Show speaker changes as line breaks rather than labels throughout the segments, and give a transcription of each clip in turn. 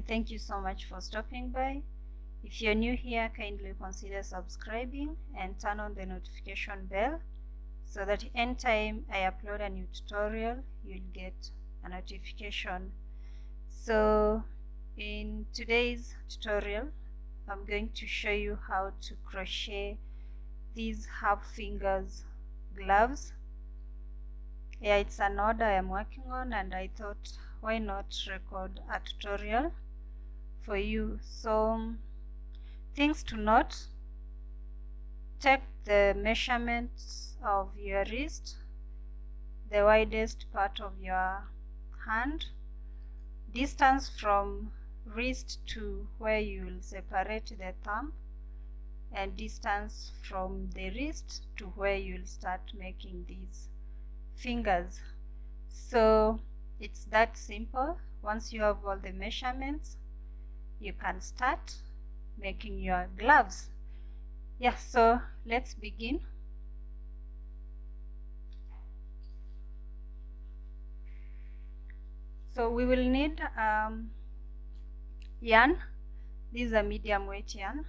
and thank you so much for stopping by. If you're new here, kindly consider subscribing and turn on the notification bell so that anytime I upload a new tutorial, you'll get a notification. So in today's tutorial, I'm going to show you how to crochet these half fingers gloves. Yeah, it's an order I'm working on, and I thought, why not record a tutorial for you? So things to note: check the measurements of your wrist, the widest part of your hand, distance from wrist to where you will separate the thumb, and distance from the wrist to where you will start making these fingers. So it's that simple. Once you have all the measurements, you can start making your gloves. Yeah, so let's begin. So we will need yarn. This is a medium weight yarn,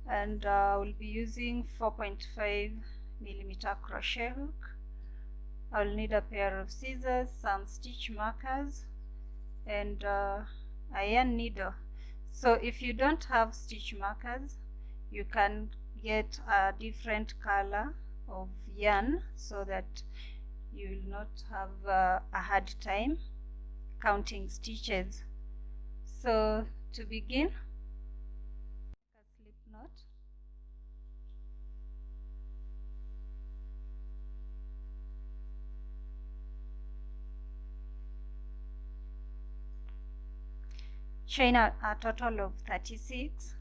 and we'll be using 4.5 millimeter crochet hook. I'll need a pair of scissors, some stitch markers, and a yarn needle. So if you don't have stitch markers, you can get a different color of yarn so that you will not have a hard time counting stitches. So to begin, a slip knot. Chain a total of 36.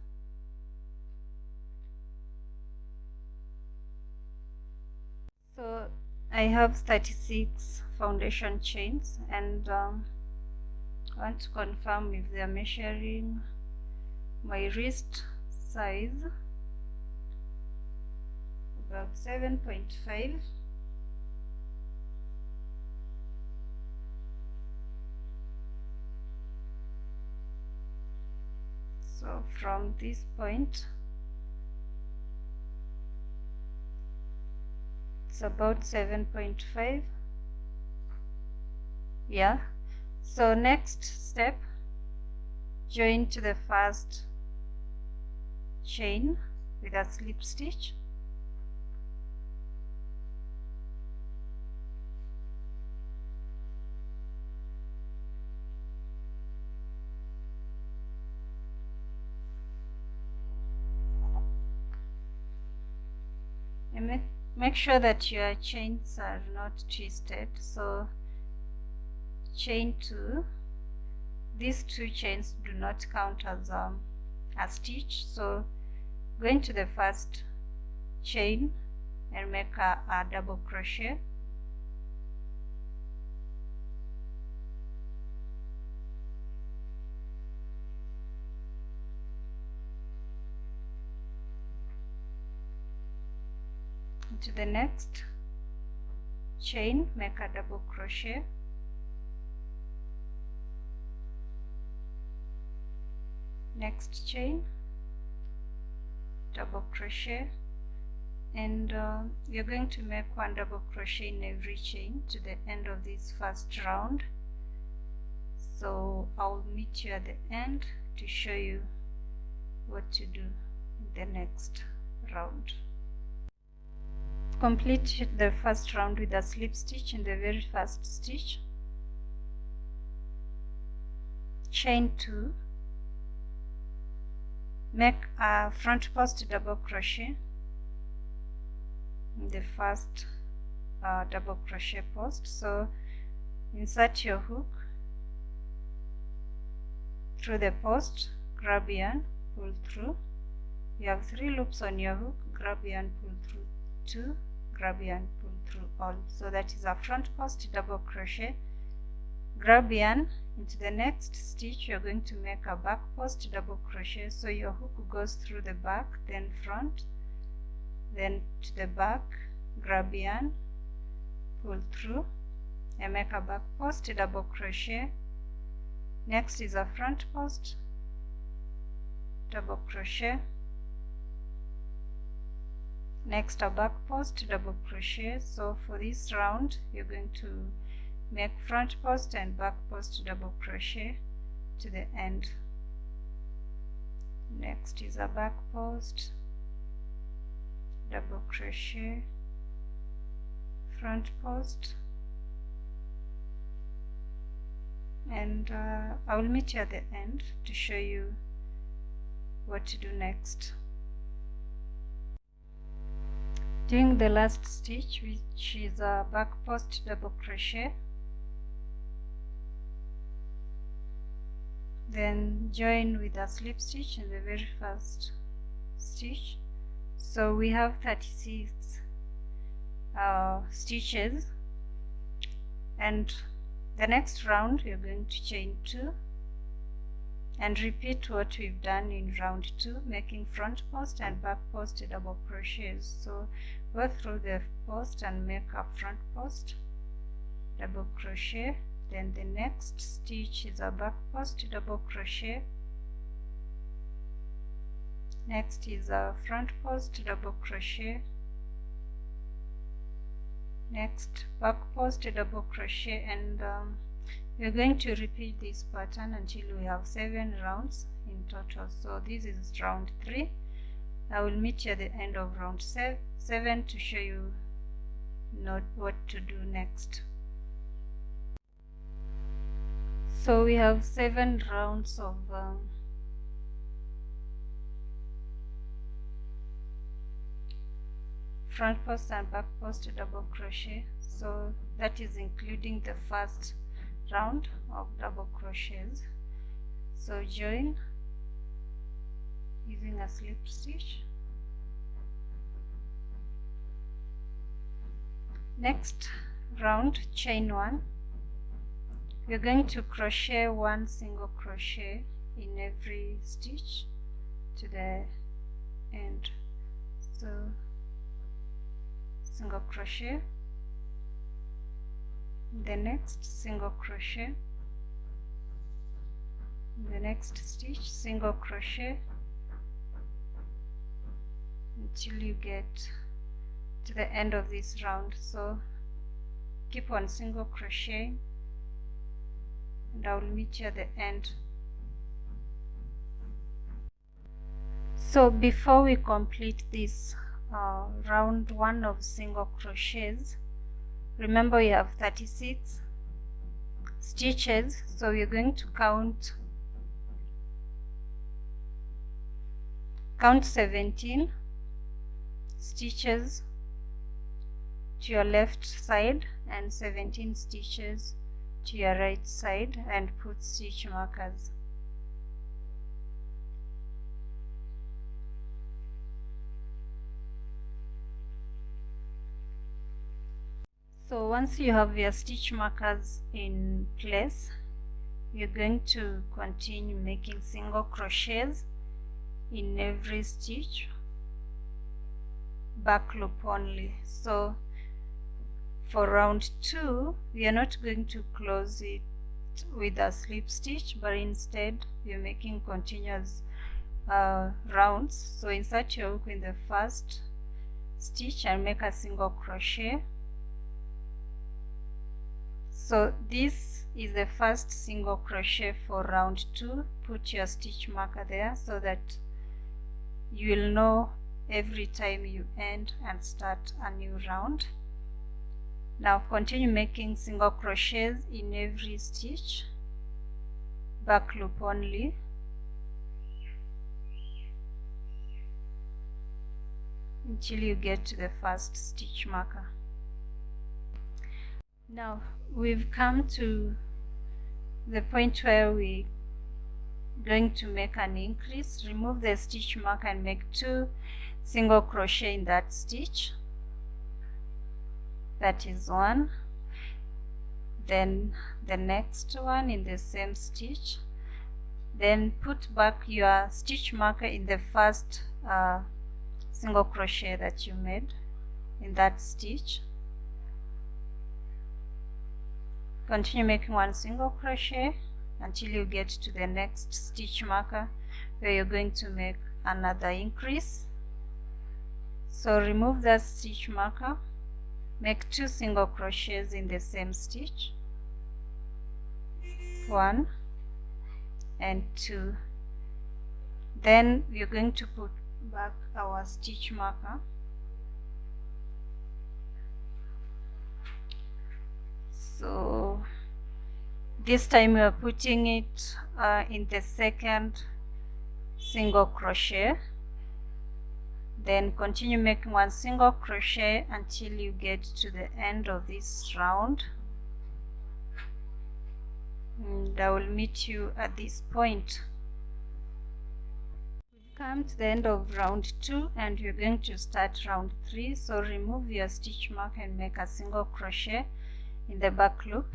So I have 36 foundation chains, and I want to confirm if they are measuring my wrist size, about 7.5. So from this point, it's about 7.5. Yeah. So next step, join to the first chain with a slip stitch. And make sure that your chains are not twisted. So chain 2, these two chains do not count as a stitch. So go into the first chain and make a double crochet. Into the next chain, make a double crochet. Next chain, double crochet, and you're going to make one double crochet in every chain to the end of this first round. So I'll meet you at the end to show you what to do in the next round. Complete the first round with a slip stitch in the very first stitch. Chain 2, make a front post double crochet in the first double crochet post. So insert your hook through the post, grab yarn, pull through. You have 3 loops on your hook, grab yarn, pull through 2, grab yarn, pull through all. So that is a front post double crochet. Grab yarn. Into the next stitch, you're going to make a back post double crochet. So your hook goes through the back, then front, then to the back, grab yarn, pull through, and make a back post double crochet. Next is a front post, double crochet. Next a back post, double crochet. So for this round you're going to make front post and back post double crochet to the end. Next is a back post, double crochet, front post, and I will meet you at the end to show you what to do next. Doing the last stitch, which is a back post double crochet, then join with a slip stitch in the very first stitch. So we have 36 stitches, and the next round you're going to chain 2 and repeat what we've done in round 2, making front post and back post double crochets. So go through the post and make a front post double crochet, then the next stitch is a back post double crochet, next is a front post double crochet, next back post double crochet, and we're going to repeat this pattern until we have 7 rounds in total. So this is round 3. I will meet you at the end of round 7 to show you what to do next. So we have 7 rounds of front post and back post double crochet. So that is including the first round of double crochets. So join using a slip stitch. Next round, chain 1. We're going to crochet 1 single crochet in every stitch to the end. So single crochet, the next single crochet, the next stitch single crochet until you get to the end of this round. So keep on single crochet and I will meet you at the end. So before we complete this round 1 of single crochets, remember we have 36 stitches, so we're going to count 17 stitches to your left side and 17 stitches to your right side and put stitch markers. So once you have your stitch markers in place, you're going to continue making single crochets in every stitch, back loop only. So for round 2 we are not going to close it with a slip stitch, but instead we are making continuous rounds. So insert your hook in the first stitch and make a single crochet. So this is the first single crochet for round 2. Put your stitch marker there so that you will know every time you end and start a new round. Now continue making single crochets in every stitch, back loop only. Until you get to the first stitch marker. Now we've come to the point where we're going to make an increase. Remove the stitch marker and make 2 single crochet in that stitch. That is 1. Then the next one in the same stitch. Then put back your stitch marker in the first single crochet that you made in that stitch. Continue making 1 single crochet until you get to the next stitch marker where you're going to make another increase. So remove that stitch marker, make 2 single crochets in the same stitch, 1 and 2. Then we're going to put back our stitch marker. So this time we are putting it in the second single crochet. Then continue making 1 single crochet until you get to the end of this round, and I will meet you at this point. We've come to the end of round 2 and you're going to start round 3. So remove your stitch marker and make a single crochet in the back loop,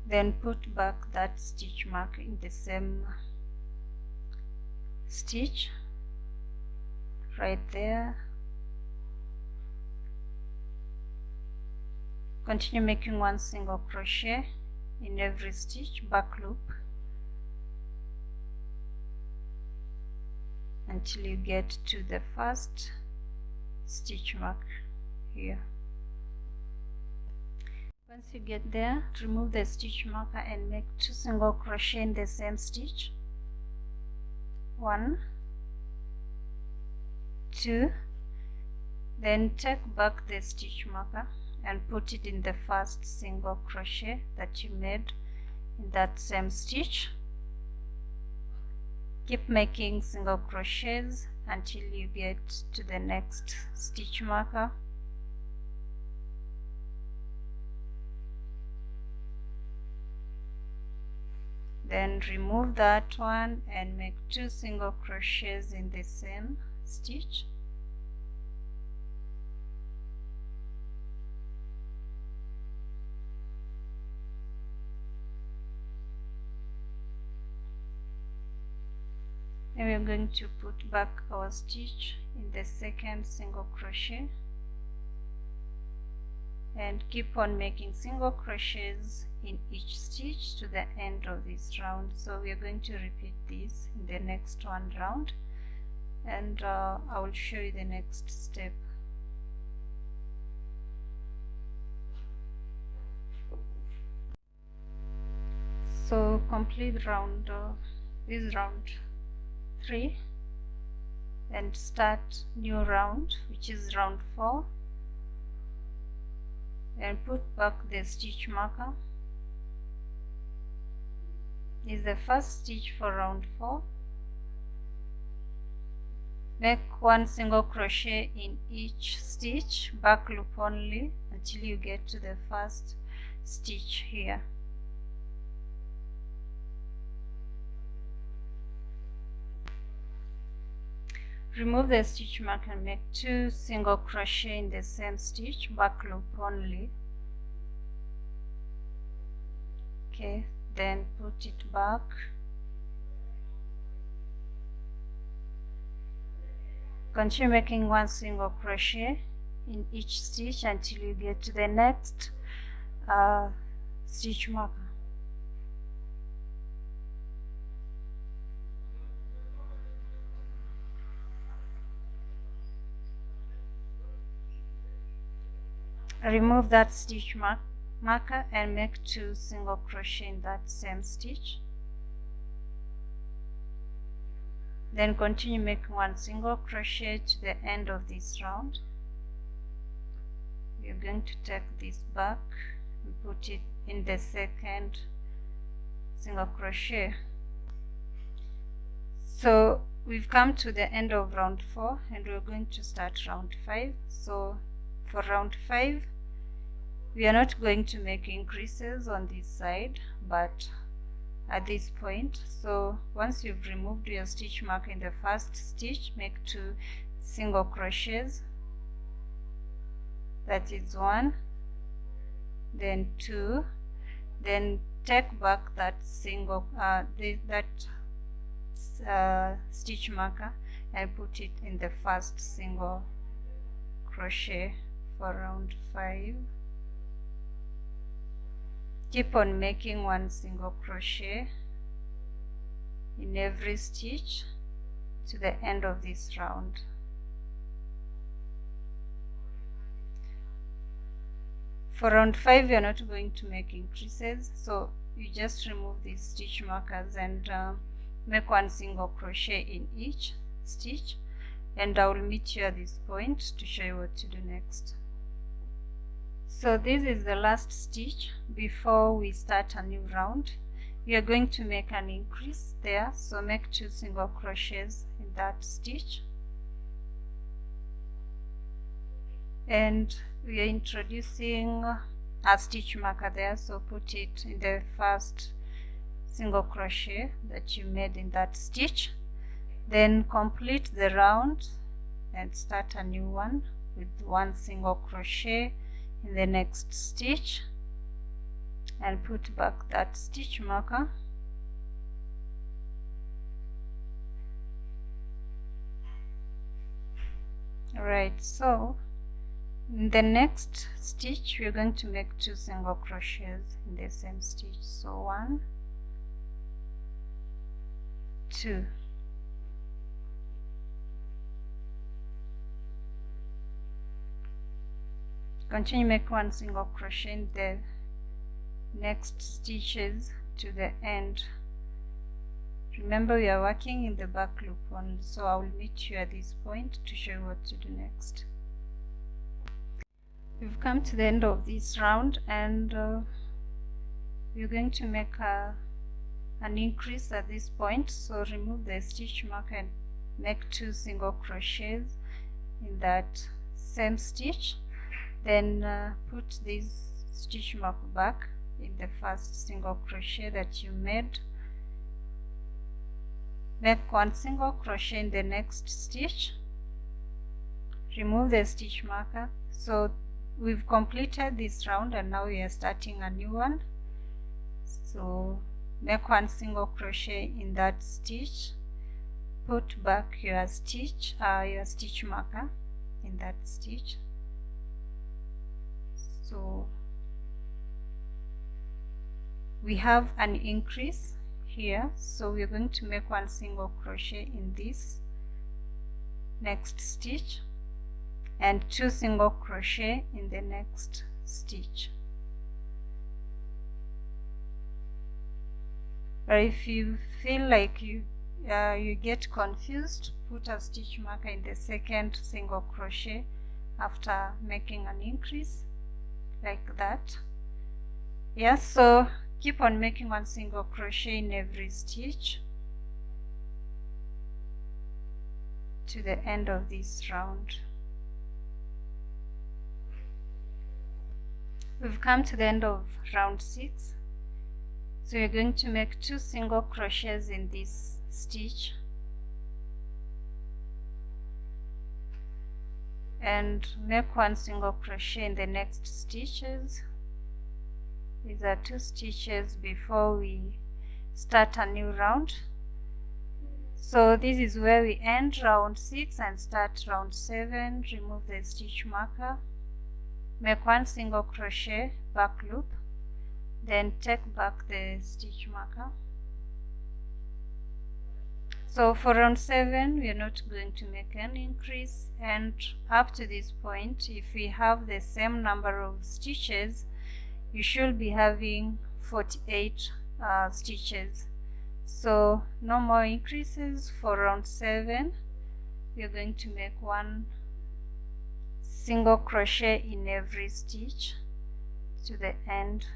then put back that stitch mark in the same stitch right there. Continue making 1 single crochet in every stitch, back loop, until you get to the first stitch mark here. Once you get there, remove the stitch marker and make 2 single crochet in the same stitch, 1, 2, then take back the stitch marker and put it in the first single crochet that you made in that same stitch. Keep making single crochets until you get to the next stitch marker. Then remove that one and make 2 single crochets in the same stitch. And we're going to put back our stitch in the second single crochet and keep on making single crochets in each stitch to the end of this round. So we are going to repeat this in the next one round, and I will show you the next step. So complete round this round 3 and start new round, which is round 4, and put back the stitch marker. This is the first stitch for round 4. Make 1 single crochet in each stitch, back loop only, until you get to the first stitch here. Remove the stitch marker and make 2 single crochet in the same stitch, back loop only. Okay, then put it back. Continue making 1 single crochet in each stitch until you get to the next stitch marker. Remove that stitch marker and make 2 single crochet in that same stitch. Then continue making 1 single crochet to the end of this round. We are going to take this back and put it in the second single crochet. So we've come to the end of round 4 and we're going to start round 5. So for round 5, we are not going to make increases on this side, but at this point, so once you've removed your stitch marker in the first stitch, make 2 single crochets. That is 1, then 2, then take back that single stitch marker and put it in the first single crochet for round 5. keep on making 1 single crochet in every stitch to the end of this round. For round 5 you are not going to make increases, so you just remove these stitch markers and make 1 single crochet in each stitch, and I will meet you at this point to show you what to do next. So this is the last stitch before we start a new round. We are going to make an increase there, so make 2 single crochets in that stitch, and we are introducing a stitch marker there, so put it in the first single crochet that you made in that stitch, then complete the round and start a new one with 1 single crochet in the next stitch and put back that stitch marker. Alright, so in the next stitch we are going to make 2 single crochets in the same stitch, so 1, 2. Continue make 1 single crochet in the next stitches to the end. Remember, we are working in the back loop only, so I will meet you at this point to show you what to do next. We've come to the end of this round, and we're going to make an increase at this point, so remove the stitch marker and make 2 single crochets in that same stitch, then put this stitch mark back in the first single crochet that you made, make 1 single crochet in the next stitch, remove the stitch marker. So we've completed this round and now we are starting a new one, so make 1 single crochet in that stitch, put back your stitch marker in that stitch. So we have an increase here, so we're going to make 1 single crochet in this next stitch and 2 single crochet in the next stitch. But if you feel like you get confused, put a stitch marker in the second single crochet after making an increase, like that. Yeah, so keep on making 1 single crochet in every stitch to the end of this round. We've come to the end of round 6, so you're going to make 2 single crochets in this stitch and make 1 single crochet in the next stitches. These are 2 stitches before we start a new round. So this is where we end round 6 and start round 7. Remove the stitch marker, make 1 single crochet back loop, then take back the stitch marker. So for round 7 we are not going to make an increase, and up to this point, if we have the same number of stitches, you should be having 48 stitches. So no more increases for round 7. We are going to make 1 single crochet in every stitch to the end.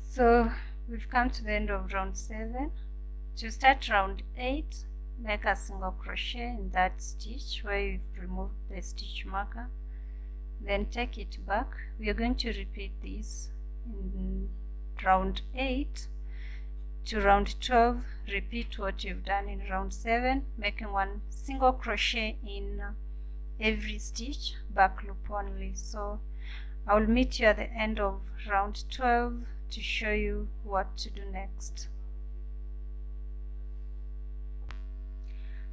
So we've come to the end of round 7. To start round 8, make a single crochet in that stitch where you've removed the stitch marker, then take it back. We are going to repeat this in round 8 to round 12. Repeat what you've done in round 7, making 1 single crochet in every stitch, back loop only. So I will meet you at the end of round 12 to show you what to do next.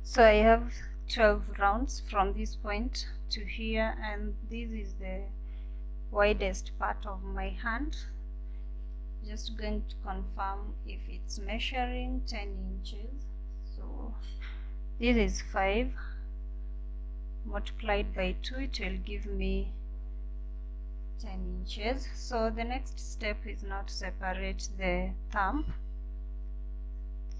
So I have 12 rounds from this point to here, and this is the widest part of my hand. Just going to confirm if it's measuring 10 inches. So this is 5 multiplied by 2, it will give me 10 inches. So the next step is now to separate the thumb.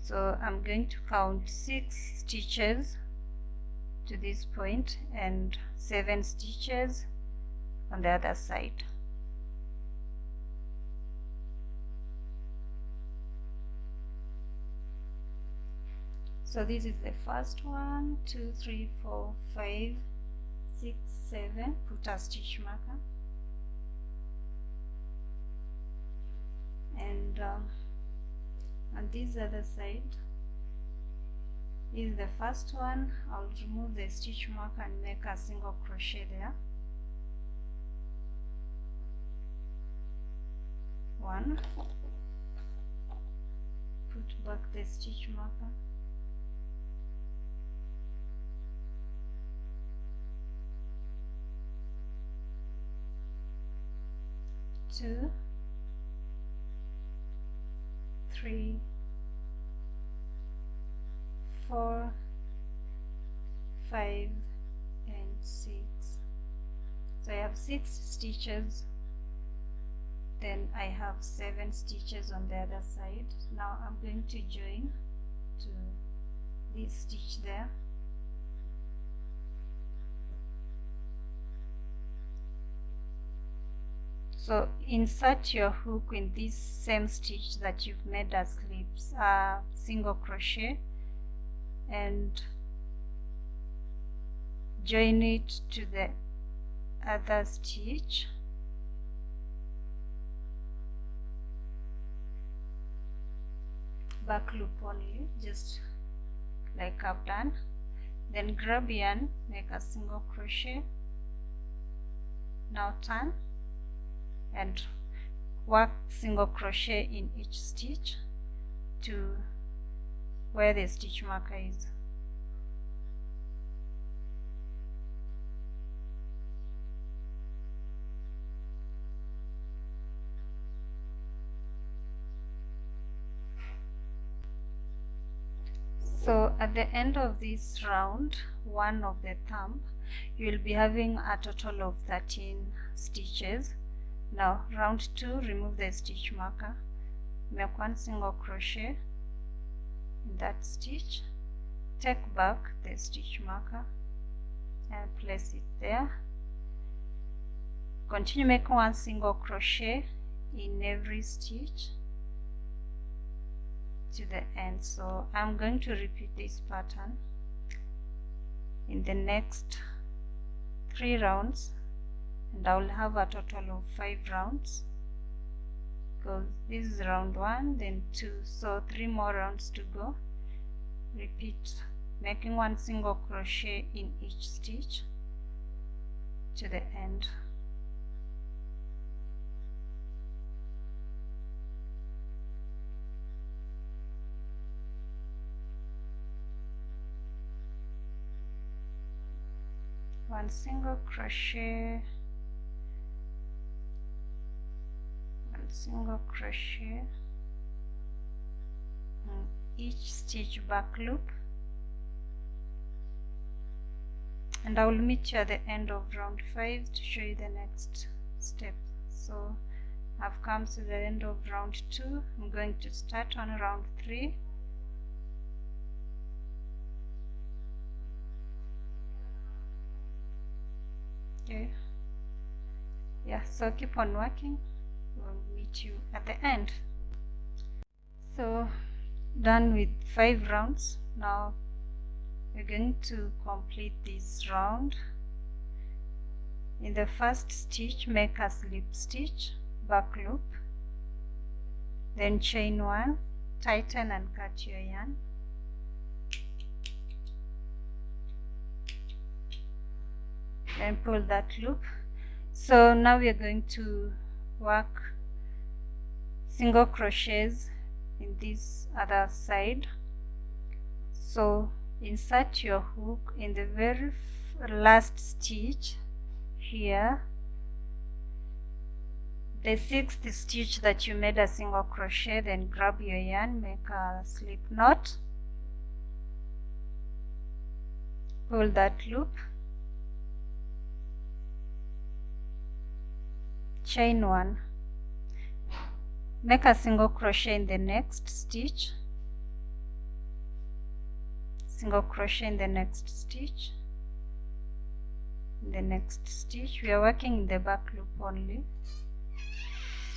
So I'm going to count 6 stitches to this point and 7 stitches on the other side. So this is the first one, 2, 3, 4, 5, 6, 7. Put a stitch marker, and on this other side is the first one. I'll remove the stitch marker and make a single crochet there. 1. Put back the stitch marker. 2, 3, 4, 5, and 6. So I have 6 stitches, then I have 7 stitches on the other side. Now I'm going to join to this stitch there. So insert your hook in this same stitch that you've made a slips, single crochet, and join it to the other stitch. Back loop only, just like I've done. Then grab yarn, make a single crochet. Now turn and work single crochet in each stitch to where the stitch marker is. So at the end of this round 1 of the thumb, you will be having a total of 13 stitches. Now round 2, remove the stitch marker, make 1 single crochet in that stitch, take back the stitch marker and place it there. Continue making 1 single crochet in every stitch to the end. So I'm going to repeat this pattern in the next 3 rounds, and I will have a total of 5 rounds, because this is round 1, then 2, so 3 more rounds to go. Repeat, making 1 single crochet in each stitch to the end. One single crochet, 1 single crochet in each stitch back loop, and I will meet you at the end of round 5 to show you the next step. So I've come to the end of round 2. I'm going to start on round 3. Okay, yeah, so keep on working, we'll meet you at the end. So done with 5 rounds. Now we're going to complete this round. In the first stitch, make a slip stitch, back loop, then chain 1, tighten and cut your yarn. Then pull that loop. So now we are going to work single crochets in this other side. So insert your hook in the very last stitch here, the 6th stitch that you made a single crochet. Then grab your yarn, make a slip knot, pull that loop, chain 1, make a single crochet in the next stitch, single crochet in the next stitch, in the next stitch. We are working in the back loop only,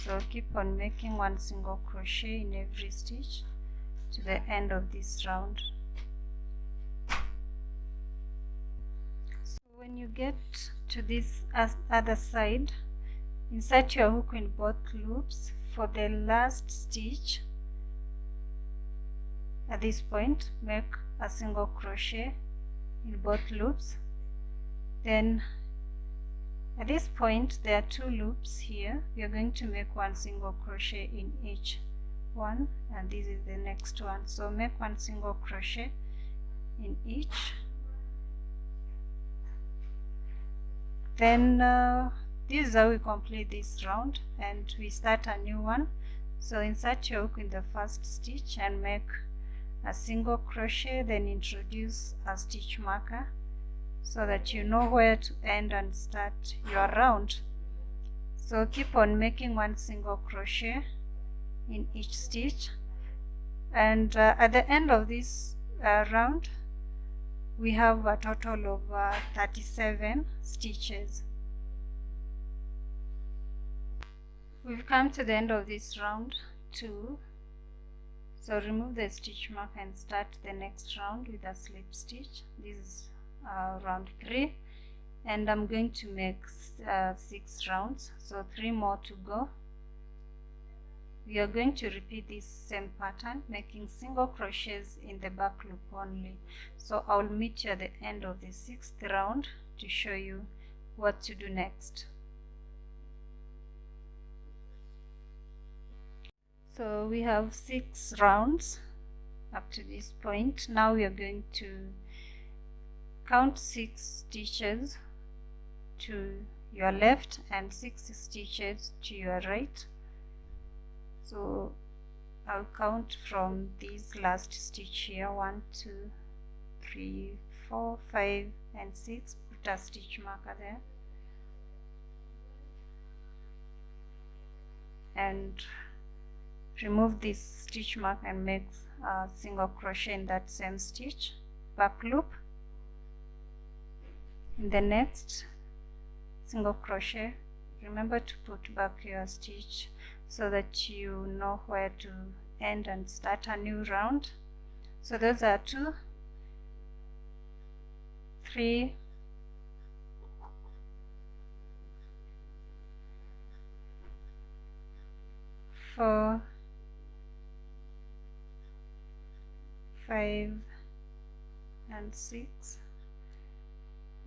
so keep on making one single crochet in every stitch to the end of this round. So when you get to this other side, insert your hook in both loops. For the last stitch at this point, make a single crochet in both loops. Then at this point there are 2 loops here. We are going to make one single crochet in each one, and this is the next one. So make one single crochet in each. Then this is how we complete this round, and we start a new one. So insert your hook in the first stitch and make a single crochet, then introduce a stitch marker so that you know where to end and start your round. So keep on making one single crochet in each stitch, and at the end of this round we have a total of 37 stitches. We've come to the end of this round 2, so remove the stitch mark and start the next round with a slip stitch. This is round 3, and I'm going to make 6 rounds, so 3 more to go. We are going to repeat this same pattern, making single crochets in the back loop only. So I'll meet you at the end of the 6th round to show you what to do next. So we have 6 rounds up to this point. Now we are going to count 6 stitches to your left and 6 stitches to your right. So I'll count from this last stitch here: 1, 2, 3, 4, 5 and 6. Put a stitch marker there and remove this stitch mark and make a single crochet in that same stitch, back loop. In the next single crochet, remember to put back your stitch so that you know where to end and start a new round. So those are 2, 3, 4, 5 and 6,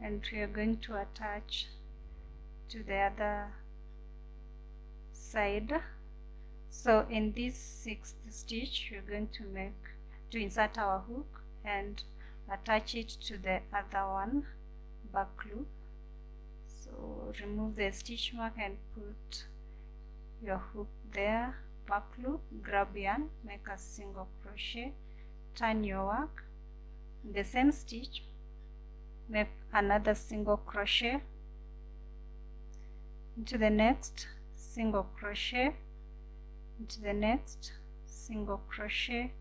and we are going to attach to the other side. So in this 6th stitch we're going to insert our hook and attach it to the other one, back loop. So remove the stitch mark and put your hook there, back loop, grab yarn, make a single crochet, turn your work. In the same stitch, make another single crochet into the next single crochet, into the next single crochet,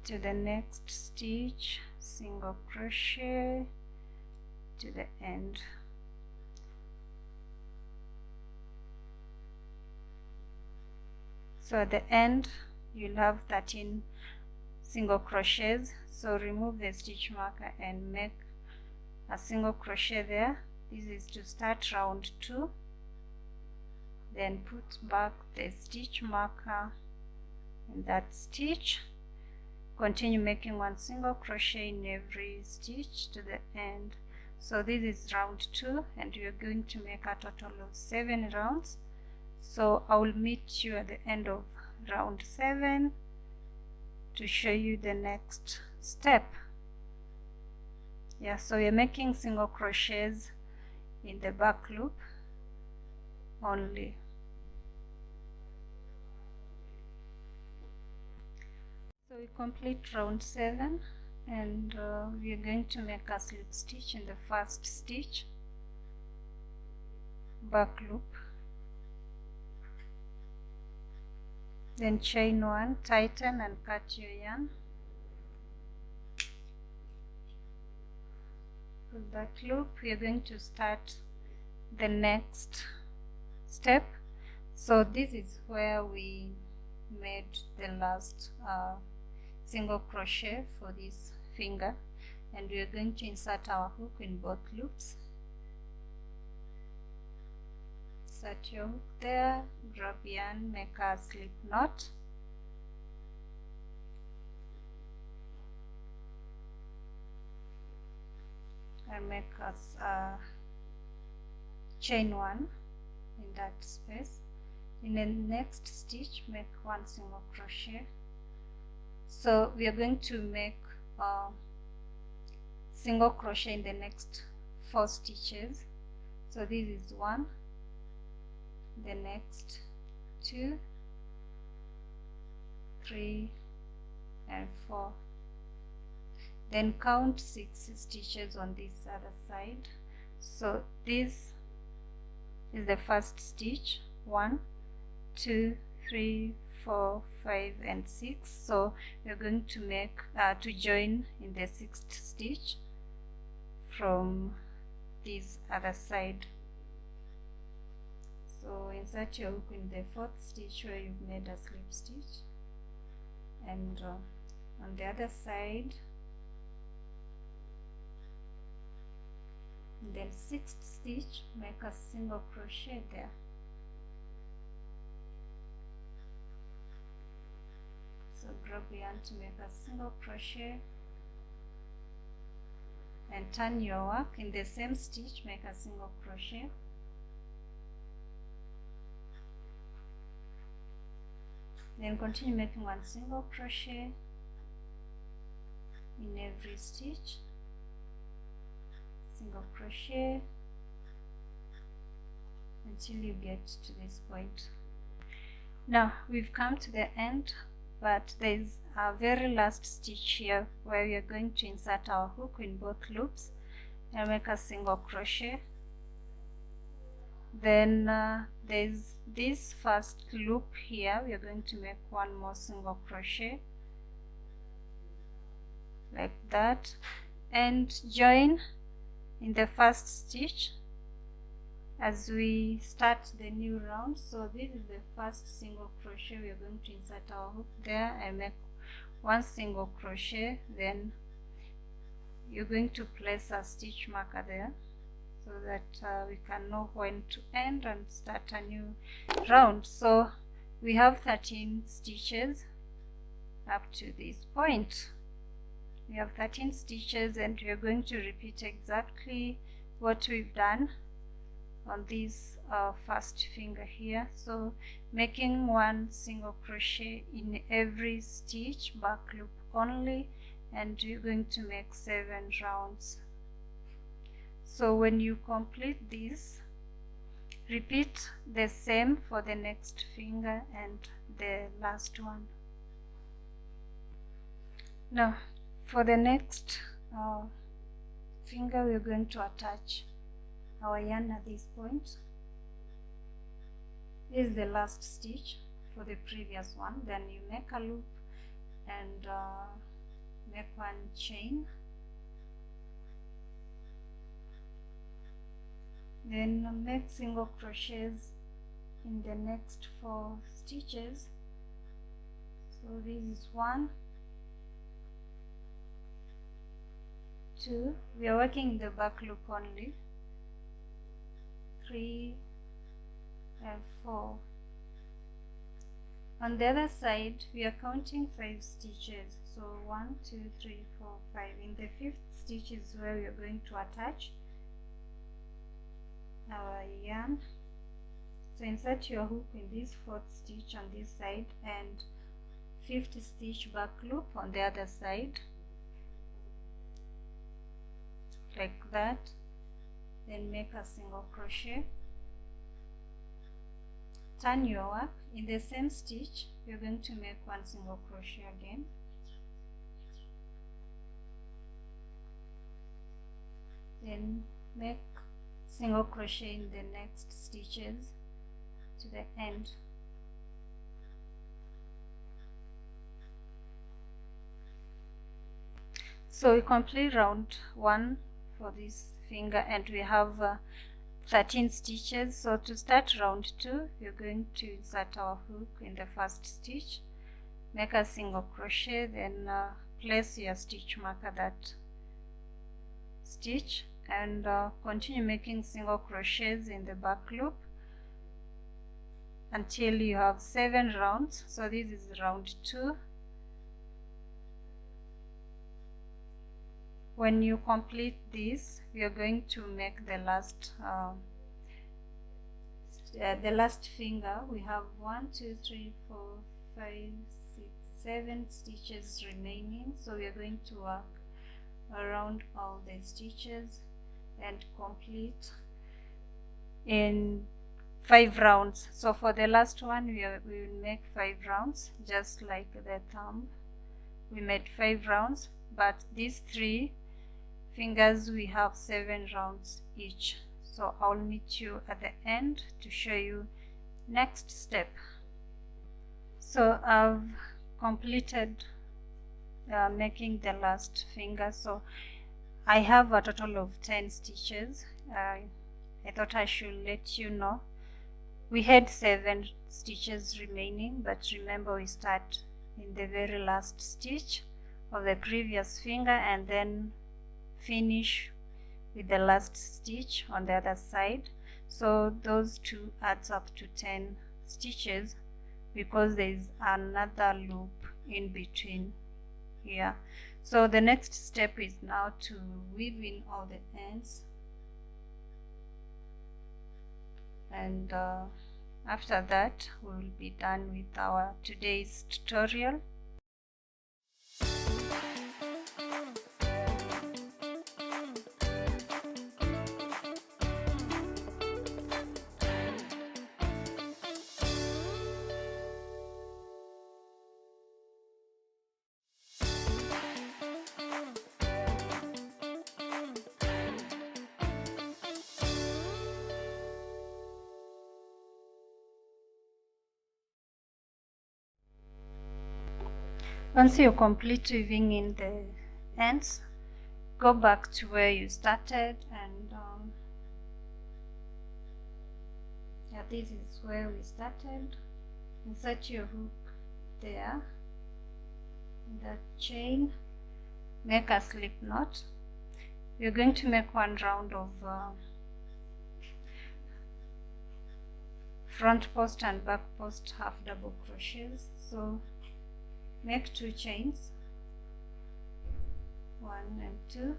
to the next stitch, single crochet to the end. So at the end you'll have 13 single crochets. So remove the stitch marker and make a single crochet there. This is to start round 2. Then put back the stitch marker in that stitch. Continue making one single crochet in every stitch to the end. So this is round 2 and we are going to make a total of 7 rounds. So I will meet you at the end of round 7 to show you the next step. Yeah, so we're making single crochets in the back loop only. So we complete round 7, and we are going to make a slip stitch in the first stitch, back loop, then chain 1, tighten and cut your yarn. With that loop, we are going to start the next step. So this is where we made the last single crochet for this finger, and we are going to insert our hook in both loops. Insert your hook there, grab yarn, make a slip knot, and make us chain 1 in that space. In the next stitch, make 1 single crochet. So we are going to make single crochet in the next 4 stitches. So this is 1, the next 2, 3 and 4. Then count 6 stitches on this other side. So this is the first stitch, 1, 2, 3, 4, 5 and 6. So we're going to make to join in the 6th stitch from this other side. So insert your hook in the 4th stitch where you've made a slip stitch, and on the other side, then 6th stitch, make a single crochet there. So grab yarn to make a single crochet and turn your work. In the same stitch, make a single crochet, then continue making 1 single crochet in every stitch, single crochet until you get to this point. Now we've come to the end, but there is a very last stitch here where we are going to insert our hook in both loops and make a single crochet. Then there's this first loop here, we are going to make 1 more single crochet like that and join in the first stitch as we start the new round. So this is the first single crochet. We are going to insert our hook there and make 1 single crochet, then you're going to place a stitch marker there so that we can know when to end and start a new round. So we have 13 stitches up to this point. We have 13 stitches, and we are going to repeat exactly what we've done on this first finger here. So making 1 single crochet in every stitch, back loop only, and you're going to make 7 rounds. So when you complete this, repeat the same for the next finger and the last one. Now for the next finger, we're going to attach our yarn at this point. This is the last stitch for the previous one. Then you make a loop and make 1 chain, then make single crochets in the next 4 stitches. So this is 1, 2, we are working in the back loop only, 3 and 4. On the other side, we are counting 5 stitches. So 1, 2, 3, 4, 5. In the 5th stitch is where we are going to attach our yarn. So insert your hook in this 4th stitch on this side and fifth stitch back loop on the other side, like that. Then make a single crochet, turn your work. In the same stitch you're going to make one single crochet again, then make single crochet in the next stitches to the end. So we complete round 1 for this finger, and we have 13 stitches. So to start round 2, we're going to insert our hook in the first stitch, make a single crochet, then place your stitch mark at that stitch, and continue making single crochets in the back loop until you have 7 rounds. So this is round 2. When you complete this, we are going to make the last finger. We have 1, 2, 3, 4, 5, 6, 7 stitches remaining. So we are going to work around all the stitches and complete in 5 rounds. So for the last one, we will make 5 rounds, just like the thumb. We made 5 rounds, but these 3 fingers we have 7 rounds each. So I'll meet you at the end to show you next step. So I've completed making the last finger. So I have a total of 10 stitches. I thought I should let you know we had 7 stitches remaining, but remember we start in the very last stitch of the previous finger and then finish with the last stitch on the other side. So those two adds up to 10 stitches because there is another loop in between here. So the next step is now to weave in all the ends, and after that we will be done with our today's tutorial. Once you complete weaving in the ends, go back to where you started, and yeah, this is where we started. Insert your hook there in that chain, make a slip knot. We're going to make one round of front post and back post half double crochets. So make 2 chains, 1 and 2,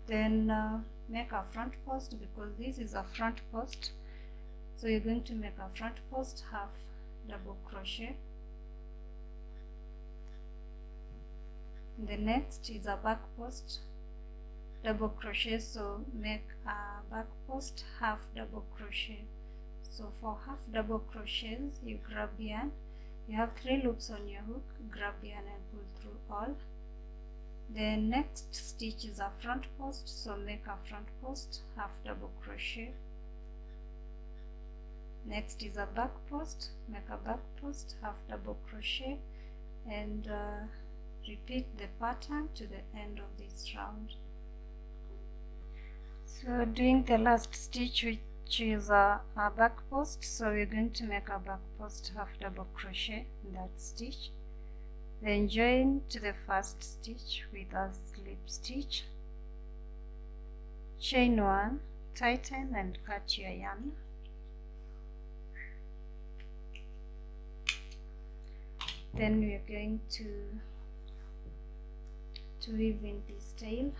then make a front post because this is a front post. So you're going to make a front post half double crochet. The next is a back post double crochet, so make a back post half double crochet. So for half double crochets, you grab yarn. You have 3 loops on your hook, grab yarn and pull through all. The next stitch is a front post, so make a front post half double crochet. Next is a back post, make a back post half double crochet, and repeat the pattern to the end of this round. So doing the last stitch, which is a back post, so we're going to make a back post half double crochet in that stitch, then join to the first stitch with a slip stitch, chain 1, tighten and cut your yarn. Then we're going to weave in this tail.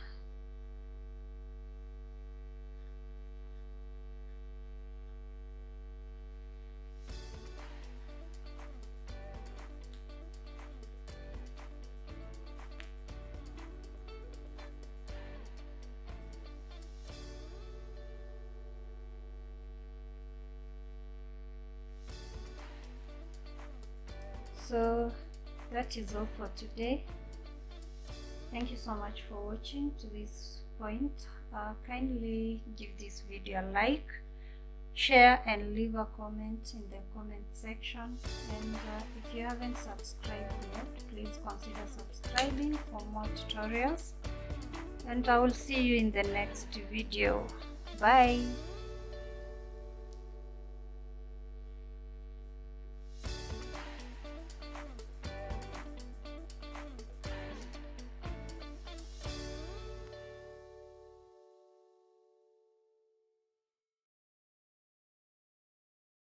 So that is all for today. Thank you so much for watching to this point. Kindly give this video a like, share, and leave a comment in the comment section. And if you haven't subscribed yet, please consider subscribing for more tutorials. And I will see you in the next video. Bye.